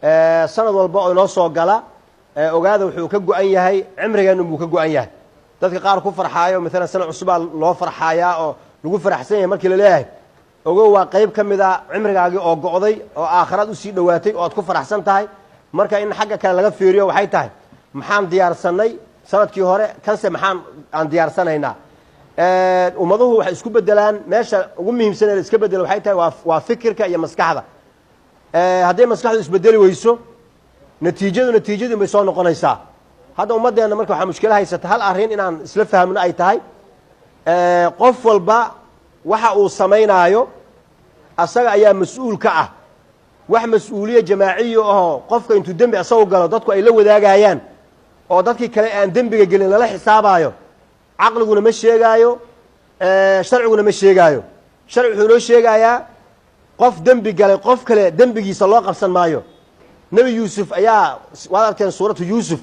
sanad walba oo inoo soo gala ogaada wuxuu ka go'an yahay cimrigeenu buu ka go'an yahay dadka qaar ku farxaayo mesela sanad cusub loo farxayaa oo lagu faraxsan yahay markii la leeyahay ogow waa qayb ka mid ah cimrigaagii oo go'day oo aakhirad u sii dhowaatay oo aad ku faraxsan tahay marka in xagga kale laga fiiriyo waxay tahay maxaan diyaarsanay sanadkii hore kanse maxaan aan diyaarsanaynaa ummaduhu waxay isku bedelaan meesha ugu muhiimsan ee iska bedelo waxay tahay waa fikirka iyo maskaxda hadday maskaxdu isbedeli weyso natiijadu bay soo noqonaysaa hadda ummaddeena marka waxaa mushkilo haysata hal arrin inaan isla fahmno ay tahay qof walba waxa uu samaynaayo asaga ayaa mas-uul ka ah wax mas-uuliye jamaaciya ahoo qofka intuu dembi asagoo galo dadku ay la wadaagayaan oo dadkii kale aan dembiga gelin lala xisaabaayo caqliguna ma sheegaayo sharciguna ma sheegaayo sharci wuxuu inoo sheegayaa qof dembi galay qof kale dembigiisa loo qabsan maayo nebi yuusuf ayaa waad argteen suuratu yuusuf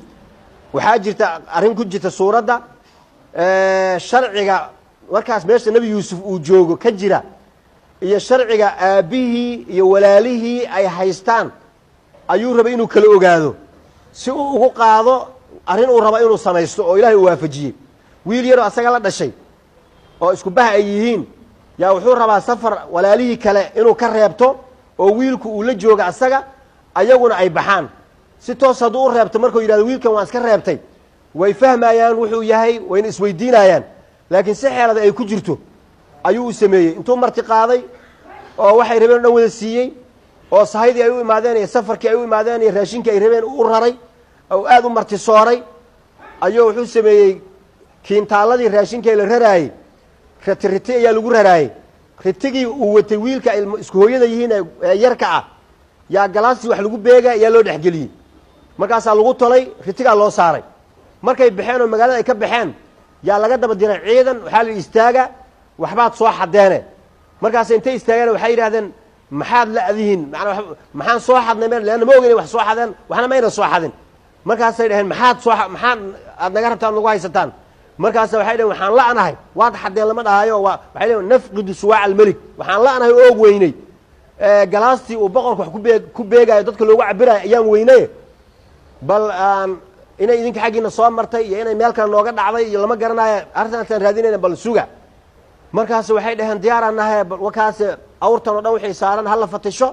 waxaa jirta arrin ku jirta suuradda sharciga markaas meesha nebi yuusuf uu joogo ka jira iyo sharciga aabbihii iyo walaalihii ay haystaan ayuu rabay inuu kala ogaado si uu ugu qaado arrin uu rabo inuu samaysto oo ilaahay uu waafajiyey wiil yaroo asaga la dhashay oo isku bah ay yihiin yaa wuxuu rabaa safar walaalihii kale inuu ka reebto oo wiilku uu la jooga asaga ayaguna ay baxaan si toos hadduu u reebto markuu yidhahdo wiilkan waan iska reebtay way fahmayaan wuxuu yahay wayna isweydiinayaan laakiin si xeelada ay ku jirto ayuu u sameeyey intuu marti qaaday oo waxay rabeen o dhan wada siiyey oo sahaydii ay u imaadeen iyo safarkii ay u imaadeen iyo raashinkii ay rabeen u raray oo aad u marti sooray ayuu wuxuu sameeyey kiintaaladii raashinkii la raraayey riti ayaa lagu raraayey ritigii uu watay wiilka isku hooyada yihiin ee yarka ah yaa galaastii wax lagu beega ayaa loo dhexgeliyey markaasaa lagu tolay ritigaa loo saaray markay baxeen oo magaalada ay ka baxeen yaa laga daba diray ciidan waxaa la istaaga waxbaad soo xadeene markaas intay istaageen waxay yidhahdeen maxaad la'dihiin maxaan soo xadnay leanna ma ogeyn wax soo xadeen waxna mayna soo xadin markaasay dhaheen maxaan aad naga rabtaan nagu haysataan markaasa waxay dhaheen waxaan la'nahay waad xadeen lama dhahayo waxay dhaheen nafqidu suwaac almelik waxaan la'nahay oo og weynay galaastii uu boqorka wax ku beegaayo dadka loogu cabirayo ayaan weynaye bal inay idinka xaggiina soo martay iyo inay meel kale nooga dhacday iyo lama garanayo arrintaasaan raadinayna bal suga markaas waxay dhaheen diyaaraan nahay wakaas awrtan oo dhan wixii saaran hala fatisho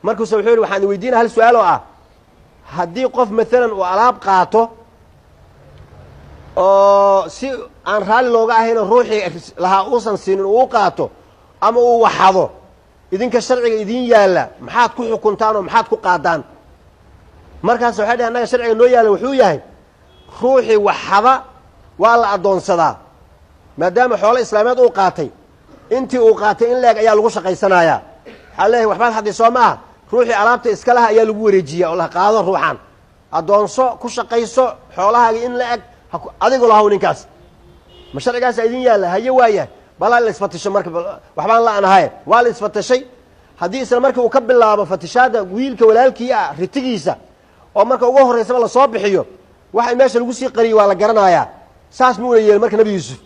markaase wuxuu yidhi waxaan weydiinaya hal su-aal oo ah haddii qof maalan uu alaab qaato oo si aan raalli looga ahayno ruuxii lahaa uusan siinin uu qaato ama uu waxado idinka sharciga idiin yaalla maxaad ku xukuntaan oo maxaad ku qaadaan markaas waxay dhaheen annaga sharciga noo yaalla wuxuu yahay ruuxii waxada waa la addoonsadaa maadaama xoolo islaameed uu qaatay intii uu qaatay in leeg ayaa lagu shaqaysanayaa waxaa leeyahay waxbaad haddi soo maaha ruuxii alaabta iska laha ayaa lagu wareejiyaa oo la qaado ruuxaan addoonso ku shaqayso xoolahaagii in la eg adigu lahaw ninkaas ma sharcigaasa idin yaalla haye waayahay balaa la isfatisho marka waxbaan la'nahay waa la isfatashay haddii isla markii uu ka bilaabo fatishaadda wiilka walaalkii ah ritigiisa oo marka ugu horraysaba lasoo bixiyo waxa meesha lagu sii qariyey waa la garanayaa saas muuna yeelin marka nebi yuusuf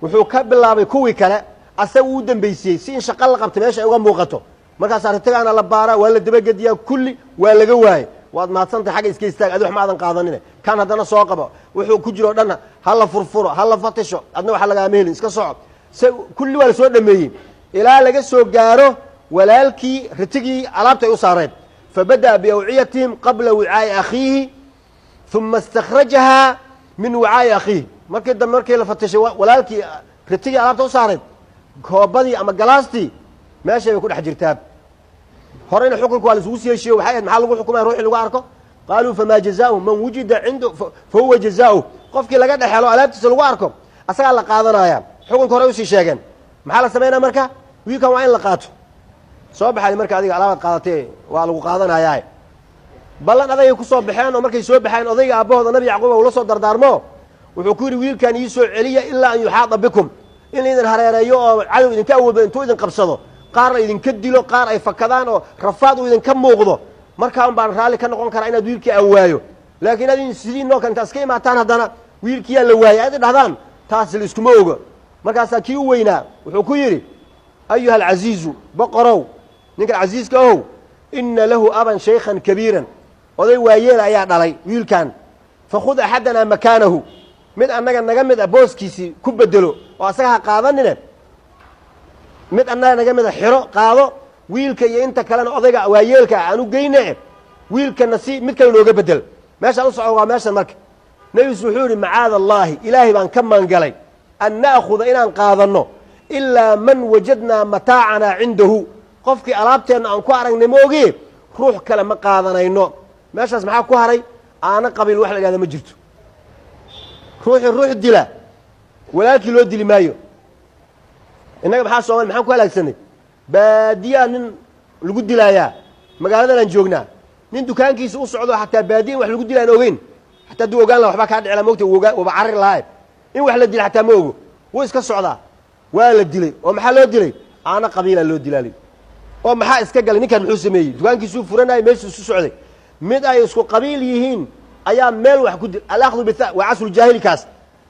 wuxuu ka bilaabay kuwii kale asaga uu dambaysiyey si in shaqo la qabta meesha ay uga muuqato markaasaa ritigaana la baaraa waa la dabagediyaa kulli waa laga waayey waad mahadsantahay xagga iska istaag adi wax ma aadan qaadanine kan haddana soo qabo wuxuu ku jiro dhanna ha la furfuro ha la fatisho adna waxa lagaama helin iska soco se kulli waa la soo dhameeyey ilaa laga soo gaaro walaalkii ritigii alaabta ay u saareen fabada'a biawciyatihim qabla wicaa'i akhiihi uma istakhrajahaa min wicaa'i akhiihi markii dambe markii la fatishay walaalkii ritigii alaabta u saareen koobadii ama galaastii meeshay bay ku dhex jirtaa horeyna xukunka waa la isugu sii heshiiyo waxay ahayd maxaa lagu xukumaya ruuxii lagu arko qaaluu famaa jazaa'uhu man wujida cindu fa huwa jazaa'uh qofkii laga dhexelo alaabtiisa lagu arko asagaa la qaadanaya xukunka horey usii sheegeen maxaa la samaynaya marka wiilkan waa in la qaato soo baxay marka adiga alaabaad qaadatee waa lagu qaadanayaa ballan adagay ku soo baxeen oo markay soo baxeen odayga aabbahooda nabi yacquuba uu la soo dardaarmo wuxuu ku yidhi wiilkan ii soo celiya ilaa an yuxaada bikum in idin hareereeyo oo cadow idinka awoodo intuu idin qabsado qaarna idinka dilo qaar ay fakadaan oo rafaad uu idinka muuqdo markaa un baan raalli ka noqon karaa inaad wiilkii aan waayo laakiin adin sidiinoo kale intaad iska imaataan haddana wiilkiyaa la waayay aad idhahdaan taas la iskuma ogo markaasaa kii u weynaa wuxuu ku yidhi ayuha alcaziizu boqorow ninkan casiiska ohow ina lahu aban shaykhan kabiiran oday waayeel ayaa dhalay wiilkan fakhud axadanaa makaanahu mid annaga naga mid a booskiisii ku bedelo oo asaga ha qaadanine mid annaga naga mid a xiro qaado wiilka iyo inta kalena odayga waayeelka ah aanu geyne wiilkana si mid kale nooga bedel meeshaan u socdo waa meeshan marka nebigiisu wuxuu yidhi macaada allaahi ilaahay baan ka maangalay an na'khuda inaan qaadanno ilaa man wajadnaa mataacanaa cindahu qofkii alaabteenna aan ku aragnay moogie ruux kale ma qaadanayno meeshaas maxaa ku haray aana qabiil wax la idhahda ma jirto ruuxii ruux dila walaalkii loo dili maayo innaga maxaa soomali maxaan ku halaagsanay baadiyaa nin lagu dilaayaa magaaladan aan joognaa nin dukaankiisa u socdo xataa baadiya in wax lagu dila aan ogeyn xataa hadduu ogaan laha waxbaa kaa dhicila mogta waba carri lahaa in wax la dila xataa ma ogo wuu iska socdaa waa la dilay oo maxaa loo dilay aana qabiilaa loo dilaalay oo maxaa iska galay ninkan muxuu sameeyey dukaankiisuu furanayay meeshuu isu socday mid ay isku qabiil yihiin ayaa meel wax ku dil alaakhdu bitha waa casrujaahilkaas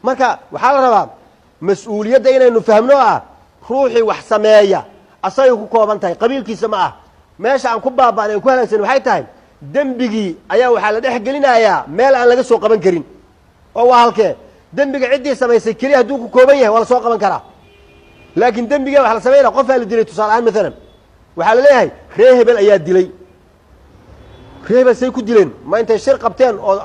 marka waxaa la rabaa mas-uuliyadda inaynu fahmno ah ruuxii wax sameeya asagay ku kooban tahay qabiilkiisa ma ah meesha aan ku baaba'nay aan ku halaagsan waxay tahay dembigii ayaa waxaa la dhex gelinayaa meel aan laga soo qaban karin oo waa halkee dembiga ciddii samaysay keliya hadduu ku kooban yahay waa la soo qaban karaa laakiin dembiga waxa la samaynaya qofaa la dilay tusaale ahaan maalan waxaa la leeyahay ree hebel ayaa dilay ree hebel say ku dileen ma intay shir qabteen oo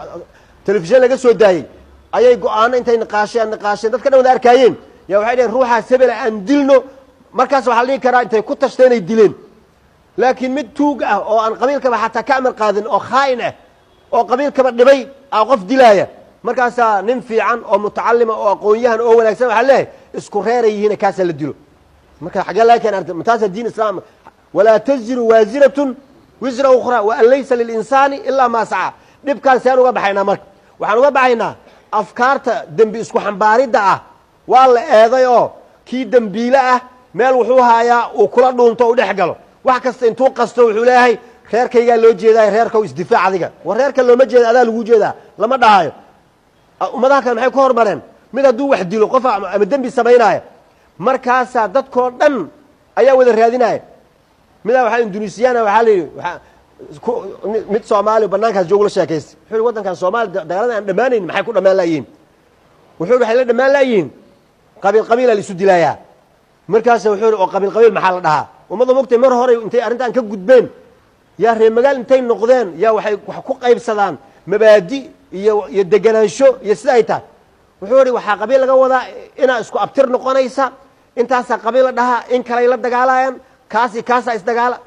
telefishan laga soo daayey ayay go-aano intay niqaasheen dadka dhan wada arkaayeen yaa waxay dhaheen ruuxaas hebela aan dilno markaas waxaa la dhihi karaa intay ku tashteen ay dileen laakiin mid tuug ah oo aan qabiilkaba xataa ka amar qaadin oo khaa'in ah oo qabiilkaba dhibay a qof dilaaya markaasaa nin fiican oo mutacalima oo aqoon-yahan oo wanaagsan waxaa leeyahay isku reeray yihiine kaasaa la dilo marka xaggee laga keen arta mataasa diin islaam walaa taziru waasiratun wisra ukhraa wa an laysa lilinsaani ilaa maa sacaa dhibkaan sean uga baxaynaa marka waxaan uga baxaynaa afkaarta dembi isku xambaaridda ah waa la eeday oo kii dembiile ah meel wuxuu haayaa uu kula dhuunto u dhex galo wax kasta intuu qasto wuxuu leeyahay reerkaygaa loo jeedaay reerkaw isdifaac adiga war reerka looma jeeda adaa lagu jeedaa lama dhahayo ummadaha kale maxay ku hormareen mid hadduu wax dilo qof ama dembi samaynaya markaasaa dadkoo dhan ayaa wada raadinaya midaa waxaa indonesiyaana waxaa la yidhi mid soomaaliya banaankaas joogula sheekaystay wuxuu yihi waddankan soomaaliya dagaalada aan dhammaanayn maxay ku dhammaan laayihiin wuxuu yihi waxay la dhammaan laayihiin qabiil qabiilaa la isu dilaayaa markaasa wuxuu yihi oo qabiil qabiil maxaa la dhahaa ummadda mogtay mar hore intay arrintan ka gudbeen yaa reer magaal intay noqdeen yaa waxay wax ku qaybsadaan mabaadi iyo deganaansho iyo sida ay tahay wuxuu yihi waxaa qabiil laga wadaa inaa isku abtir noqonaysa intaasaa qabiil la dhahaa in kaley la dagaalayaan kaasi kaasaa isdagaala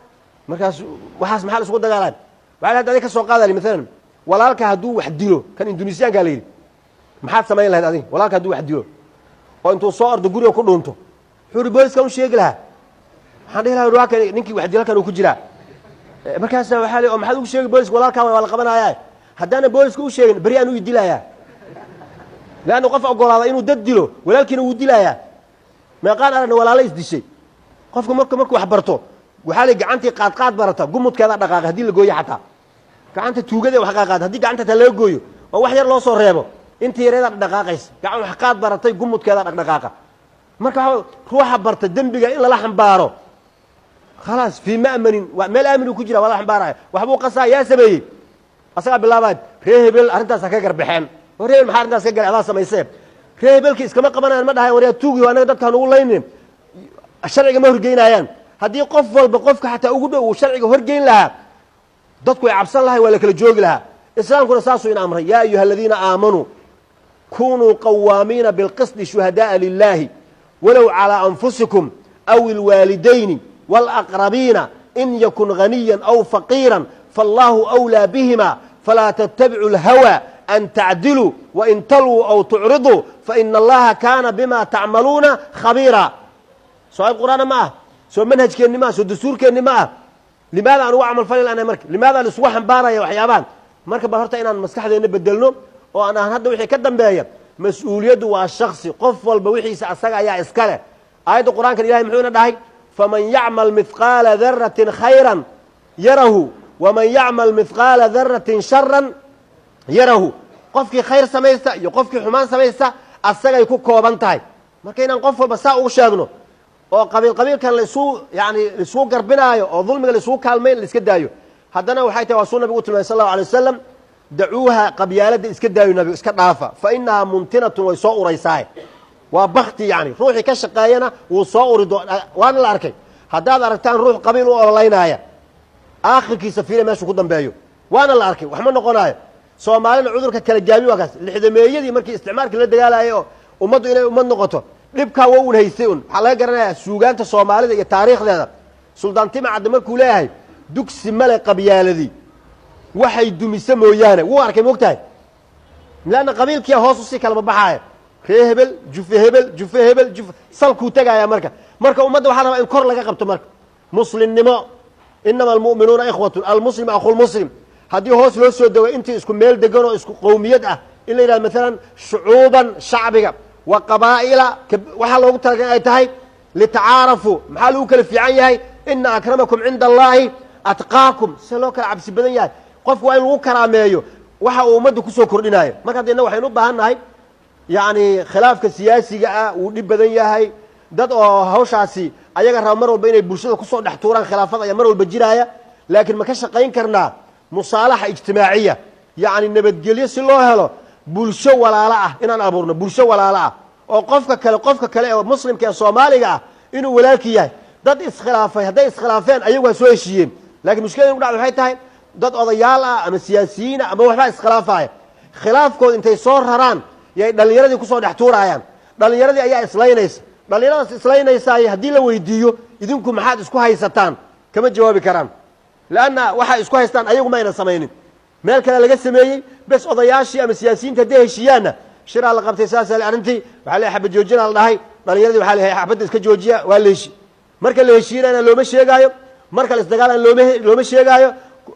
markaas waxaas maxaa la isugu dagaalaan waxaa hadda adig ka soo qaadali maalan walaalka hadduu wax dilo kan indonesiyaankaa la yidhi maxaad samayn lahayd adig walaalka hadduu wax dilo oo intuu soo ordo guriga ku dhuunto wuxuu yihi booliska u sheegi lahaa waxaan dhihi laha waa kan ninkii wax dilo halkan uu ku jiraa markaasa waxaa li oo maxaad ugu sheegi booliska walaalkaa waa la qabanaayaa haddaana booliska u sheegin beri aan u dilayaa leanna qof ogolaada inuu dad dilo walaalkiina wuu dilayaa meeqaan aragna walaalo isdishay qofka markuu wax barto waxaa la gacantii qaadqaad barata gumudkeeda dhaqaaqa haddii la gooyo xataa gacanta tuugada wax qaaqaad haddii gacanta taa laga gooyo oo wax yar loo soo reebo intii yareeda dhaqaaqaysa gacan wax qaad baratay gumudkeeda dhaqdhaqaaqa marka ruuxa barta dembiga in lala xambaaro khalaas fii ma'manin meel aamin uu ku jira waa la xambaaraya waxbuu qasaa yaa sameeyey asagaa bilaabaad ree hebel arrintaas ha ka garbaxeen war hebel maxaa arrintaas ka garay adaa samaysee ree hebelkii iskama qabanayaan ma dhahayan waryaa tuugiyo annaga dadkaan ugu laynin sharciga ma horgeynayaan haddii qof walba qofka xataa ugu dhow uu sharciga horgeyn lahaa dadku ay cabsan lahay waa la kala joogi lahaa islaamkuna saasuu in amray yaa ayuha aladiina aamanuu kunuu qawaamiina bilqisdi shuhadaءa lilahi walow calىa anfusikum aw ilwaalidayni wاlaqrabiina in yakun ganiya aw faqiira faallahu أwlىa bihima falaa ttabicuu اlhawى an tacdiluu wain talwuu aw tucriduu faina allaha kaana bima tacmaluuna khabiira soo ayb qur'aana ma ah soo manhajkeenni ma ah soo dastuurkeenni ma ah limaada aan ugu camal fali lahnay marka limaada aan isugu xambaaraya waxyaabahan marka ba horta inaan maskaxdeenna bedelno oo aan hadda wixii ka dambeeya mas-uuliyaddu waa shaksi qof walba wixiisa asaga ayaa iska leh aayadda qur'aankan ilahay muxuuna dhahay faman yacmal mihqaala daratin khayran yarahu waman yacmal mihqaala daratin sharan yarahu qofkii khayr samaysta iyo qofkii xumaan samaysta asagay ku kooban tahay marka inaan qof walba saa ugu sheegno oo qabiil kan laisuu garbinaayo oo dulmiga laisuu kaalmayn la iska daayo haddana waxay tahay waa suu nabigu u tilmaamay sal allahu alay wasalam dacuuha qabyaaladda iska daayo nabigu iska dhaafa fa inahaa muntinatun way soo uraysaay waa bakti yani ruuxii ka shaqeeyana wuu soo uri waana la arkay haddaad aragtaan ruux qabiil u ololaynaya aakhirkiisa fiila meeshuu ku dambeeyo waana la arkay wax ma noqonaayo soomaalina cudurka kala gaami waa kaas lixdameeyadii markii isticmaalkii la dagaalayay oo ummaddu inay ummad noqoto dhibkaa waa un haystay un waxaa laga garanayaa suugaanta soomaalida iyo taariikhdeeda suldaan timacadda markuu leeyahay dugsi male qabyaaladii waxay dumise mooyaane wuu arkay moogtahay leanna qabiilkiia hoos usii kalama baxaaya ree hebel jufe hebel jufe hebel juf salkuu tegaaya marka ummadda waxaa rabaa in kor laga qabto marka muslimnimo inama almu'minuuna ikhwatun almuslim akhulmuslim haddii hoos loo soo dego intii isku meel degan oo isku qowmiyad ah in la yidhahdo maalan shucuuban shacbiga wa qabaa'ila waxaa loogu talagalay ay tahay litacaarafuu maxaa lagu kala fiican yahay ina akramakum cinda allaahi atqaakum se loo kala cabsi badan yahay qofku waa in lagu karaameeyo waxa uu ummadda kusoo kordhinaayo marka hadda inna waxaynu u baahan nahay yacni khilaafka siyaasiga ah wuu dhib badan yahay dad oo hawshaasi ayaga raba mar walba inay bulshada kusoo dhex tuuraan khilaafada ayaa mar walba jiraaya laakiin ma ka shaqayn karnaa musaalaxa ijtimaaciya yacni nabadgelyo si loo helo bulsho walaalo ah inaan abuurno bulsho walaalo ah oo qofka kale ee muslimka ee soomaaliga ah inuu walaalki yahay dad iskhilaafay hadday iskhilaafeen ayagu ha soo heshiiyeen lakiin mushkilada inu dhacda waxay tahay dad odayaal ah ama siyaasiyiin ah ama waxbaa iskhilaafaya khilaafkooda intay soo raraan yay dhallinyaradii kusoo dhex tuuraayaan dhallinyaradii ayaa islaynaysa dhallinyaradaas islaynaysaaye haddii la weydiiyo idinku maxaad isku haysataan kama jawaabi karaan leanna waxay isku haystaan ayagu ma aynan samaynin meel kale laga sameeyey bes odayaashii ama siyaasiyiinta hadday heshiiyaanna shiraa la qabtay saasa arrintii waxaa le xabad joojinaa la dhahay dhallinyaradii waxa la xabadda iska joojiya waa la heshi marka la heshiinayna looma sheegaayo marka la isdagaalana looma sheegaayo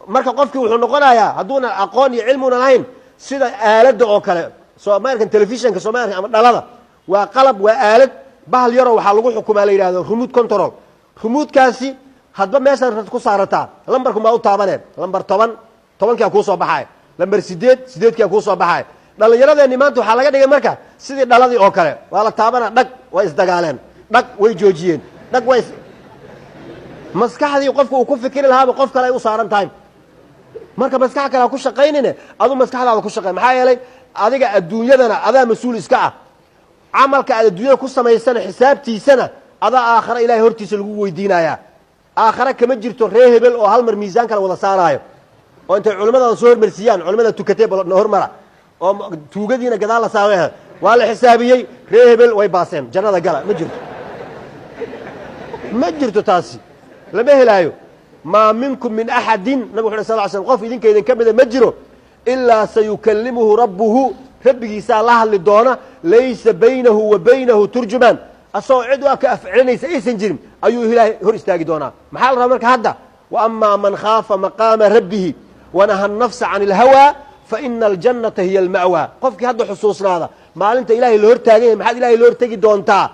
marka qofkii wuxuu noqonayaa hadduunan aqoon iyo cilmi unan lahayn sida aaladda oo kale soomaalkan telefishinka soomaalka ama dhalada waa qalab waa aalad bahal yaroo waxaa lagu xukumaa la yidhahdo remote control remote-kaasi hadba meeshaad rad ku saarataa lambarku maa u taabaneen lambar 10 kii kuusoo baxaaya lambar 8 kii kuusoo baxaaya dhallinyaradeenni maanta waxaa laga dhigay marka sidii dhaladii oo kale waa la taabana dhag way isdagaaleen dhag way joojiyeen dhag way maskaxdii qofku uu ku fikiri lahaaba qof kale ay u saaran tahay marka maskax kale ha ku shaqaynine aduu maskaxdaada ku shaqay maxaa yeelay adiga adduunyadana adaa mas-uul iska ah camalka aad adduunyada ku samaysana xisaabtiisana adaa aakhara ilahay hortiisa lagu weydiinayaa aakhare kama jirto ree hebel oo hal mar miisaan kale wada saaraayo oo intay culimmadaada soo hormarsiiyaan culimmada tukatee hormara oo tuugadiina gadaal la saaro waa la xisaabiyey ree hebel way baaseen jannada gala ma jirto taasi lama helaayo maa minkum min axadin nabig wuxu sal slam qof idinka idinka mida ma jiro ilaa sayukallimuhu rabbuhu rabbigiisaa la hadli doona laysa baynahu wa baynahu turjumaan asagoo cid u ka afcelinaysa aysan jirin ayuu ilaahay hor istaagi doonaa maxaa la rabaa marka hadda wa amaa man khaafa maqaama rabbihi wanaha nafsa can ilhawaa faina aljannata hiya alma'waa qofkii hadda xusuusnaada maalinta ilahay la hortaagan yahay maxaad ilahay la hortegi doontaa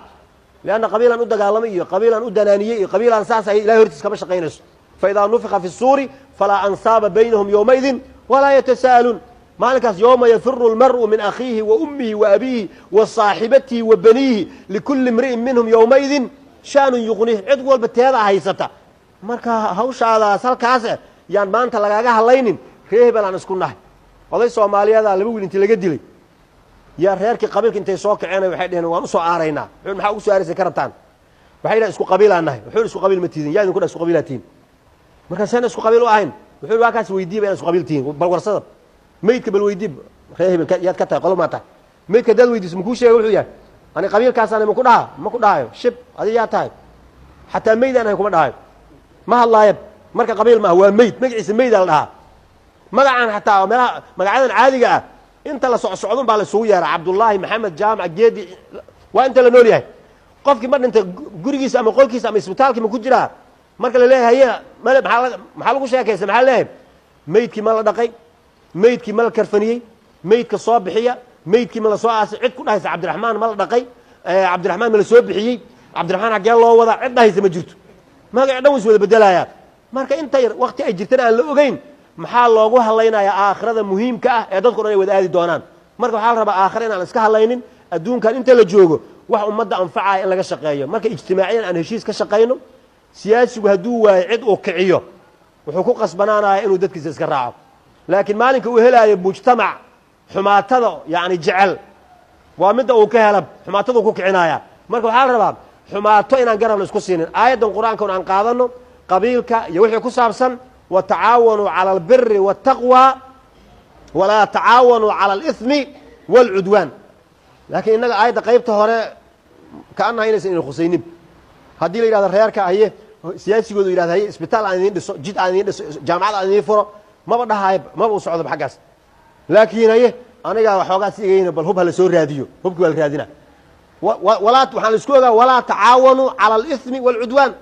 leanna qabiilaan u dagaalamay iyo qabiilaan u danaaniyey iyo qabiilaan saas ay ilahay hortiis kama shaqaynayso faidaa nufika fi الsuuri falaa ansaaba baynahum yowmaidin walaa yatasa'aluun maalinkaas yowma yafiru lmar'u min akhiihi wa ummihi wa abiihi wa saaxibatihi wa baniihi likulli imri'in minhum yowmaidin shaanun yuqnih cid walba teedaa haysata marka hawshaadaas halkaas yaan maanta lagaaga hadlaynin ree hebel aan isku nahay oday soomaaliyadaa 2 wiil intii laga dilay yaa reerkii qabiilka intay soo kaceen waxay dhaheen waan usoo aaraynaa wuxuu maxaa ugu soo aaraysan ka rabtaan waxay yidhahan isku qabiilaan nahay wuxuu isku qabiil ma tiidin yaa idinku dha isku qabiilaa tihin markaasaan isku qabiil u ahayn wuxuu waa kaas weydiiba inaan isku qabiil tihin bal warsada meydka bal weydiib ree hebel yaad ka tahay qolo maa tahay meydka hadaad weydiiso makuu sheega wuxuu yahay ani qabiilkaasaan maku dhaha ma ku dhahayo shib adi yaa tahay xataa meyd aan ahayn kuma dhahayo ma hadlaayab marka qabiil maaha waa meyd magaciisa meydaa la dhahaa magacaan xataa meelaha magacyadan caadiga ah inta la socsocdun baa la isugu yeeraa cabdullaahi maxamed jaamac geedi waa inta la nool yahay qofkii ma dhintay gurigiisa ama qolkiisa ama isbitaalkii ma ku jiraa marka la leeyahay haya male maxaa lagu sheekaysa maxaa leeyahay meydkii ma la dhaqay meydkii ma la karfaniyey meydka soo bixiya meydkii ma la soo aasay cid ku dhahaysa cabdiraxmaan ma la dhaqay cabdiraxmaan ma la soo bixiyey cabdiraxmaan xaggee loo wadaa cid dhahaysa ma jirto magaci dhan way is wada bedelayaan marka inta yar wakti ay jirtana aan la ogeyn maxaa loogu hadlaynayaa aakhirada muhiimka ah ee dadku dhan ay wada aadi doonaan marka waxaa la rabaa aakhira inaan iska hadlaynin adduunkan inta la joogo wax ummadda anfacaya in laga shaqeeyo marka ijtimaaciyan aan heshiis ka shaqayno siyaasigu hadduu waayo cid uu kiciyo wuxuu ku qasbanaanaya inuu dadkiisa iska raaco laakiin maalinka uu helaayo mujtamac xumaatada yani jecel waa midda uu ka hela xumaatadu ku kicinaya marka waxaa la rabaa xumaato inaan garabna isku siinin aayaddan qur-aanka aan qaadano qabiilka iyo wixii ku saabsan watacaawanuu cala albiri waataqwa walaa tacaawanuu cala alithmi waalcudwaan laakiin innaga aayadda qaybta hore kaanaha inaysan ina khusaynin haddii la yidhahdo reerka haye siyaasigoodu yidhahdo haye isbitaal aan idiin dhiso jid aan idiin dhiso jaamacad aan idiin furo maba dhahaayo maba u socdoba xaggaas laakiin haye anigaa waxoogaa si igayna bal hub ha la soo raadiyo hubkii waa la raadina waxaan la isku ogaa walaa tacaawanuu cala alithmi waalcudwaan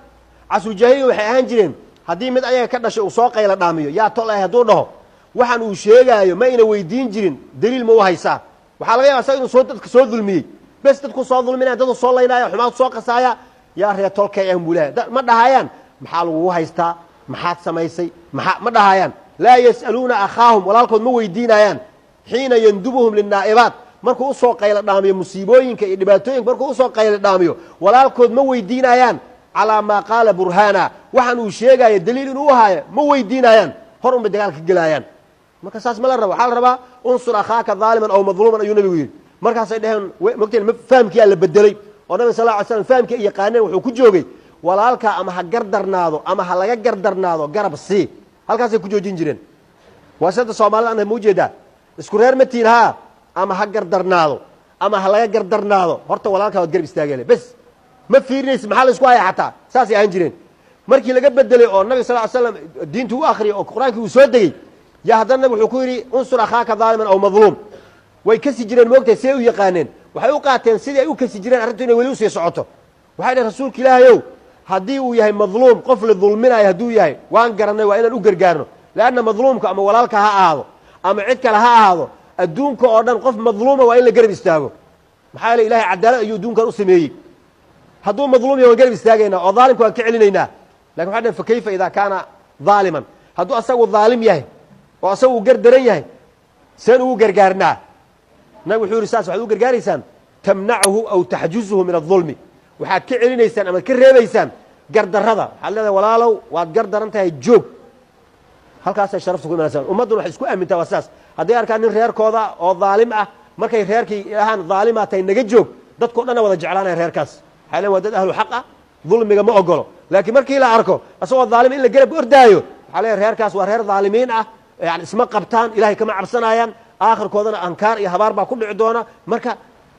casrujaahiliya waxay ahaan jireen haddii mid ayaga ka dhashay uu soo qayla dhaamiyo yaa tol ah hadduu dhaho waxaan uu sheegaayo ma ina weydiin jirin daliil ma u haysaa waxaa laga yaba asaga inuu dadka soo dulmiyey bes dadku soo dulminaya dadu soo laynaaya xumaad soo qasaaya yaa reer tolkay ah buulaha ma dhahayaan maxaa lagugu haystaa maxaad samaysay ma dhahayaan laa yas'aluuna akhaahum walaalkood ma weydiinayaan xiina yandubuhum linnaa'ibaat markuu usoo qayla dhaamiyo musiibooyinka iyo dhibaatooyinka markuu usoo qayla dhaamiyo walaalkood ma weydiinayaan calaa maa qaala burhaana waxaan uu sheegaayo daliil inuu haayo ma weydiinayaan hor unbay dagaalka gelaayaan marka saas ma la rabo waxaa la rabaa unsur akhaaka daaliman aw madluuman ayuu nabigu yidhi markaasay dheheen mogteen fahamkiyaa la bedelay oo nabiga sal ly slam fahamkii ay yaqaaneen wuxuu ku joogay walaalkaa ama ha gardarnaado ama ha laga gardarnaado garab sii halkaasay ku joojin jireen waa sida soomaalida annaha ma ujeedaa isku reer ma tihin haa ama ha gardarnaado ama ha laga gardarnaado horta walaalkaa waad garab istaagele bes ma fiirinaysid maxaa la isku haya xataa saasay ahaan jireen markii laga bedelay oo nabiga sal ly slam diinta u akhriyay oo qur-aankii uu soo degey yaa haddana nabig wuxuu ku yidhi unsur akhaaka daaliman aw madluum way kasi jireen moogtahay see u yaqaaneen waxay u qaateen sidii ay u kasi jireen arrintu inay weli usii socoto waxay dhaheen rasuulka ilaahayow haddii uu yahay madluum qof la dulminayo hadduu yahay waan garannay waa inaan u gargaarno leanna madluumka ama walaalka ha ahaado ama cid kale ha ahaado adduunka oo dhan qof madluuma waa in la garab istaago maxaa yeele ilahay cadaalad ayuu adduunkan u sameeyey hadduu madluum yahay waan garab istaagaynaa oo daalimka waan ka celinaynaa lakin waxay dhaheen fa kayfa idaa kaana daaliman hadduu asagu daalim yahay oo asagu uu gardaran yahay seen ugu gargaarnaa nabig wuxuu yidhi saas waxaad u gargaaraysaan tamnachu aw taxjuzuhu min adulmi waxaad ka celinaysaan amaad ka reebaysaan gardarrada waxaad leedahay walaalow waad gardaran tahay joog halkaasay sharafta ku imanaysan ummadduna waxay isku aamintaa waa saas hadday arkaan nin reerkooda oo daalim ah markay reerkii ahaan daalimaa tahay naga joog dadkao dhanna wada jeclaanaya reerkaas waxay leen waa dad ahlu xaq ah dulmiga ma ogolo laakiin markii la arko asagoo daalim in la garab ordaayo waxaa leeyahay reerkaas waa reer daalimiin ah yani isma qabtaan ilahay kama cabsanayaan aakhirkoodana ankaar iyo habaar baa ku dhici doona marka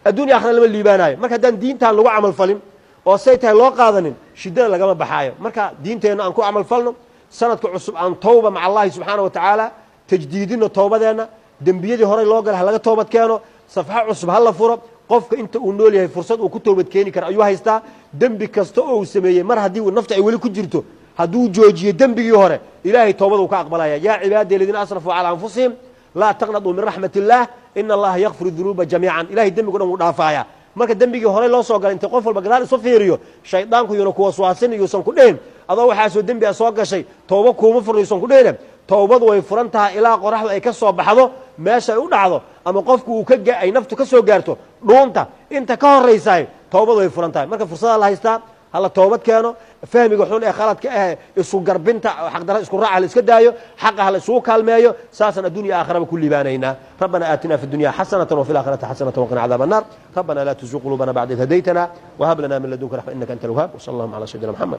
adduun iyo akhira lama liibaanayo marka haddaan diintaan lagu camal falin oo say tahay loo qaadanin shiddada lagama baxaayo marka diinteenna aan ku camal falno sanadka cusub aan tawba maca allahi subxaana wa tacaala tajdiidino towbadeenna dembiyadii horey loo galay ha laga toobad keeno safxo cusub ha la furo qofka inta uu nool yahay fursad uu ku toobad keeni kara ayuu haystaa dembi kasta oo uu sameeyey mar haddii nafta ay weli ku jirto hadduu joojiyo dembigii hore ilaahay toobada uu ka aqbalaya yaa cibaadi aladiina asrafuu calaa anfusihim laa taqnaduu min raxmat illaah ina allaha yakfiru dunuuba jamiican ilahay dembigo dhan wuu dhaafaaya marka dembigii horey loo soo galay inta qof walba gadaal isu fiiriyo shaydaanku yuuna ku waswaasin iyuusan ku dhehin adoo waxaasoo dembi a soo gashay tooba kuuma furna yuusan ku dhehine towbadu way furan tahay ilaa qoraxdu ay ka soo baxdo meesha ay u dhacdo ama qofku uu ay naftu ka soo gaarto dhuunta inta ka horraysaay towbadu way furan tahay marka fursadaa la haystaa hala toobad keeno fahmiga xun ee khaladka ah isu garbinta xaqdarra isku raaca la iska daayo xaqa hala isugu kaalmeeyo saasaan addunya aakhiraba ku liibaanaynaa rabbana aatina fi dunya xasanatan wafi laakhirati xasanatan waqina cadaaba annar rabbana laa tuzigh quluubana bacda id hadaytana wahab lana min ladunka raxma innaka anta alwahhab wsala allahuma cala sayidina muxamed